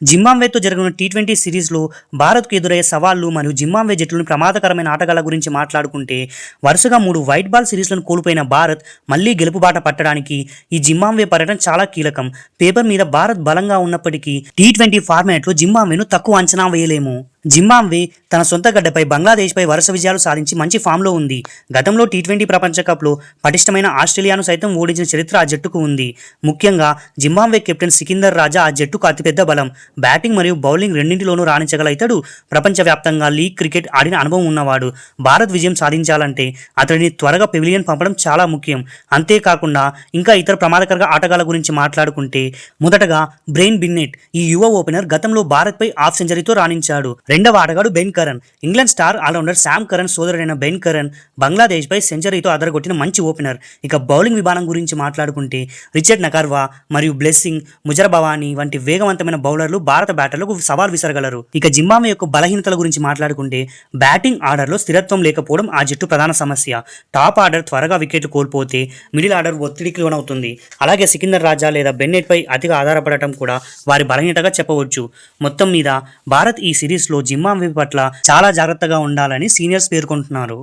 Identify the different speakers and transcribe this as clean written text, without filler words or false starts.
Speaker 1: జింబాబ్వేతో జరిగిన టీ20 సిరీస్లో భారత్కు ఎదురయ్యే సవాళ్లు మరియు జింబాబ్వే జట్టులోని ప్రమాదకరమైన ఆటగాళ్ల గురించి మాట్లాడుకుంటే వరుసగా 3 వైట్ బాల్ సిరీస్లను కోల్పోయిన భారత్ మళ్లీ గెలుపుబాట పట్టడానికి ఈ జింబాబ్వే పర్యటన చాలా కీలకం. పేపర్ మీద భారత్ బలంగా ఉన్నప్పటికీ టీ20 ఫార్మాట్లో జింబాబ్వేను తక్కువ అంచనా వేయలేము. జింబాబ్వే తన సొంత గడ్డపై బంగ్లాదేశ్పై వరుస విజయాలు సాధించి మంచి ఫామ్లో ఉంది. గతంలో టీ20 ప్రపంచ కప్లో పటిష్టమైన ఆస్ట్రేలియాను సైతం ఓడించిన చరిత్ర ఆ జట్టుకు ఉంది. ముఖ్యంగా జింబాబ్వే కెప్టెన్ సికిందర్ రాజా ఆ జట్టుకు అతిపెద్ద బలం. బ్యాటింగ్ మరియు బౌలింగ్ రెండింటిలోనూ రాణించగల ఇతడు ప్రపంచవ్యాప్తంగా లీగ్ క్రికెట్ ఆడిన అనుభవం ఉన్నవాడు. భారత్ విజయం సాధించాలంటే అతడిని త్వరగా పెవిలియన్ పంపడం చాలా ముఖ్యం. అంతేకాకుండా ఇంకా ఇతర ప్రమాదకర ఆటగాళ్ల గురించి మాట్లాడుకుంటే మొదటగా బ్రెయిన్ బిన్నెట్. ఈ యువ ఓపెనర్ గతంలో భారత్పై హాఫ్ సెంచరీతో రాణించాడు. రెండవ ఆటగాడు Ben Curran. England star allrounder Sam Curran సోదరుడైన బెన్ కరన్ బంగ్లాదేశ్పై సెంచరీతో అదరగొట్టిన మంచి ఓపెనర్. ఇక బౌలింగ్ విధానం గురించి మాట్లాడుకుంటే రిచర్డ్ నకర్వా మరియు బ్లెస్సింగ్ ముజరబవానీ వంటి వేగవంతమైన బౌలర్లు భారత బ్యాటర్లకు సవాల్ విసరగలరు. ఇక జింబాబ్వే యొక్క బలహీనతల గురించి మాట్లాడుకుంటే బ్యాటింగ్ ఆర్డర్లో స్థిరత్వం లేకపోవడం ఆ జట్టు ప్రధాన సమస్య. టాప్ ఆర్డర్ త్వరగా వికెట్లు కోల్పోతే మిడిల్ ఆర్డర్ ఒత్తిడికి లోనవుతుంది. అలాగే సికిందర్ రాజా లేదా బెన్నెట్పై అతిగా ఆధారపడటం కూడా వారి బలహీనతగా చెప్పవచ్చు. మొత్తం మీద భారత్ ఈ సిరీస్లో జింబాబ్వే పట్ల చాలా జాగ్రత్తగా ఉండాలని సీనియర్స్ పేర్కొంటున్నారు.